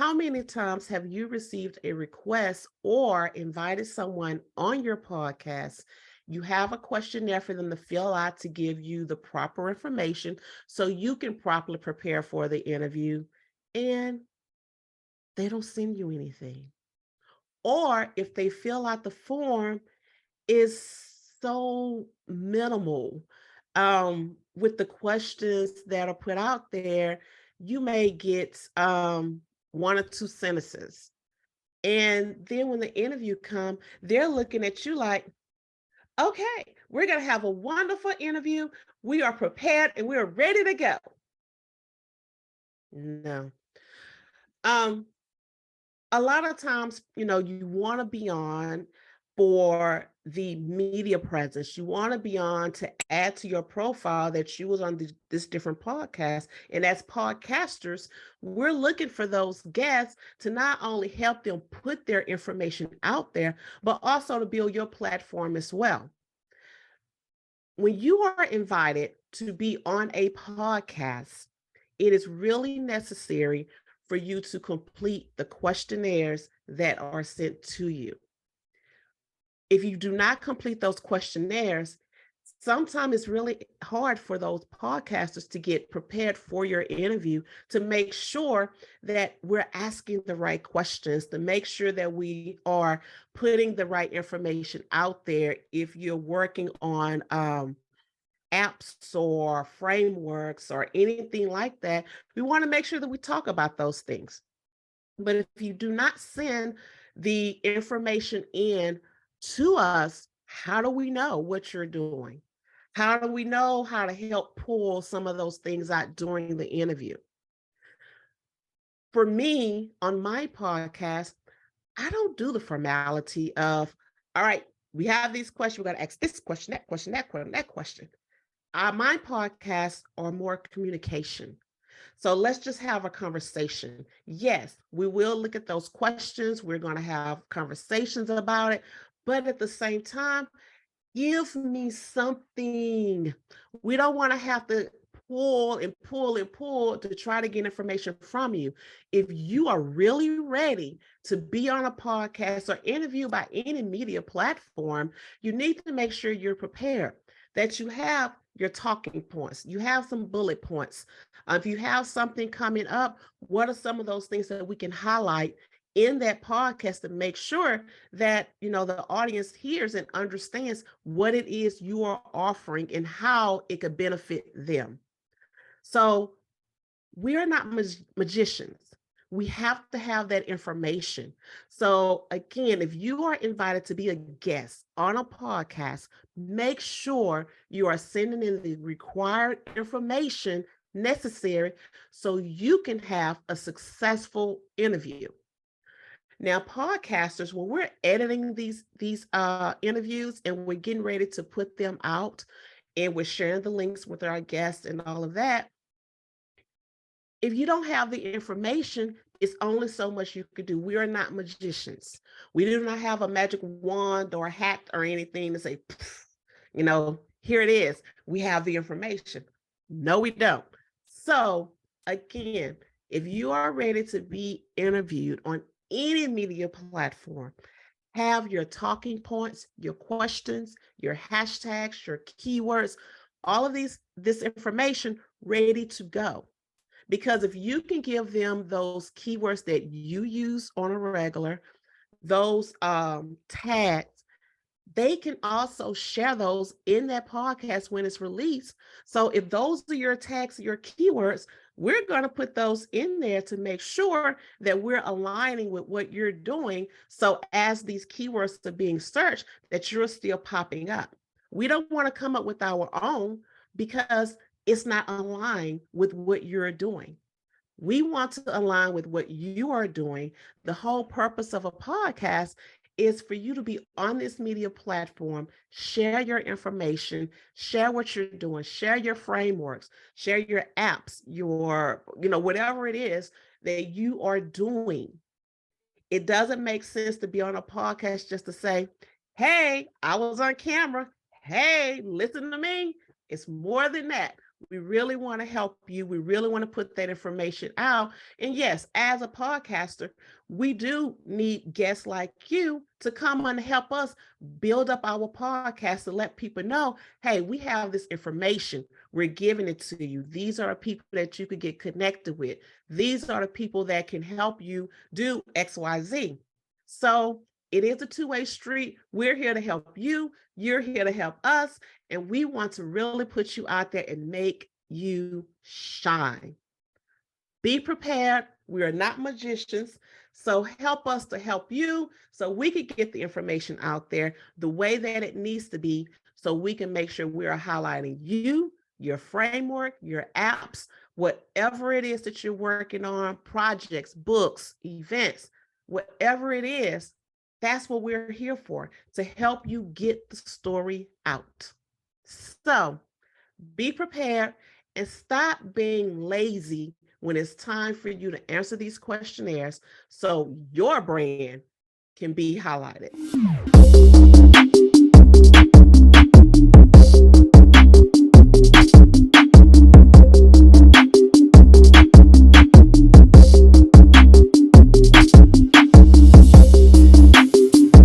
How many times have you received a request or invited someone on your podcast? You have a questionnaire for them to fill out to give you the proper information so you can properly prepare for the interview, and they don't send you anything. Or if they fill out the form, it's so minimal with the questions that are put out there. You may get one or two sentences, and then when the interview come, they're looking at you like, okay, we're going to have a wonderful interview, we are prepared and we're ready to go. No. um a lot of times, you want to be on for the media presence. You want to be on to add to your profile that you was on this different podcast. And as podcasters, we're looking for those guests to not only help them put their information out there, but also to build your platform as well. When you are invited to be on a podcast, it is really necessary for you to complete the questionnaires that are sent to you. If you do not complete those questionnaires, sometimes it's really hard for those podcasters to get prepared for your interview, to make sure that we're asking the right questions, to make sure that we are putting the right information out there. If you're working on apps or frameworks or anything like that, we want to make sure that we talk about those things. But if you do not send the information in to us, how do we know what you're doing? How do we know how to help pull some of those things out during the interview? For me, on my podcast, I don't do the formality of, all right, we have these questions, we got to ask this question, that question, that question, that question. My podcasts are more communication. So let's just have a conversation. Yes, we will look at those questions. We're going to have conversations about it. But at the same time, give me something. We don't want to have to pull and pull and pull to try to get information from you. If you are really ready to be on a podcast or interview by any media platform, you need to make sure you're prepared, that you have your talking points, you have some bullet points. If you have something coming up, what are some of those things that we can highlight in that podcast to make sure that the audience hears and understands what it is you are offering and how it could benefit them? So we are not magicians. We have to have that information. So again, if you are invited to be a guest on a podcast, make sure you are sending in the required information necessary so you can have a successful interview. Now, podcasters, when we're editing these interviews and we're getting ready to put them out and we're sharing the links with our guests and all of that, if you don't have the information, it's only so much you could do. We are not magicians. We do not have a magic wand or a hat or anything to say, here it is. We have the information. No, we don't. So again, if you are ready to be interviewed on any media platform, have your talking points, your questions, your hashtags, your keywords, all of this information ready to go. Because if you can give them those keywords that you use on a regular, those tags, they can also share those in that podcast when it's released. So if those are your tags, your keywords, we're going to put those in there to make sure that we're aligning with what you're doing. So as these keywords are being searched, that you're still popping up. We don't want to come up with our own because it's not aligned with what you're doing. We want to align with what you are doing. The whole purpose of a podcast is for you to be on this media platform, share your information, share what you're doing, share your frameworks, share your apps, whatever it is that you are doing. It doesn't make sense to be on a podcast just to say, hey, I was on camera. Hey, listen to me. It's more than that. We really want to help you. We really want to put that information out. And yes, as a podcaster, we do need guests like you to come and help us build up our podcast to let people know, hey, we have this information. We're giving it to you. These are the people that you could get connected with. These are the people that can help you do XYZ. So it is a two-way street. We're here to help you. You're here to help us. And we want to really put you out there and make you shine. Be prepared. We are not magicians. So help us to help you so we can get the information out there the way that it needs to be so we can make sure we are highlighting you, your framework, your apps, whatever it is that you're working on, projects, books, events, whatever it is, that's what we're here for, to help you get the story out. So be prepared and stop being lazy when it's time for you to answer these questionnaires so your brand can be highlighted.